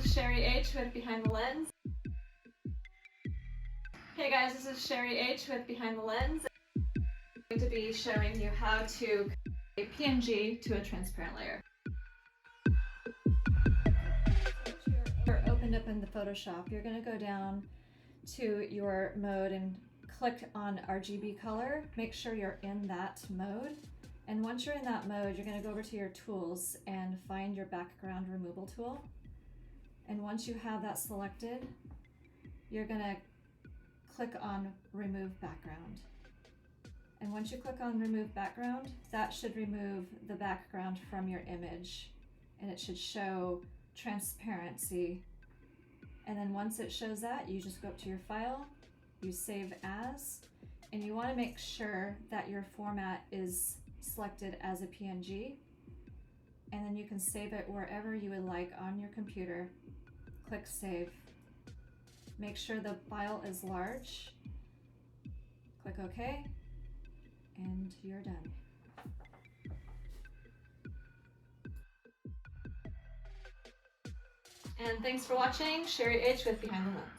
is Sheri H with Behind the Lens. Hey guys, this is Sheri H with Behind the Lens. I'm going to be showing you how to create a PNG to a transparent layer. You're opened up in the Photoshop. You're going to go down to your mode and click on RGB color. Make sure you're in that mode. And once you're in that mode, you're going to go over to your tools and find your background removal tool. And once you have that selected, you're going to click on remove background. And once you click on remove background, that should remove the background from your image. And it should show transparency. And then once it shows that, you just go up to your file, you save as, and you want to make sure that your format is selected as a PNG, and then you can save it wherever you would like on your computer. Click save. Make sure the file is large. Click OK, and you're done. And thanks for watching. Sheri H with Behind the Lens.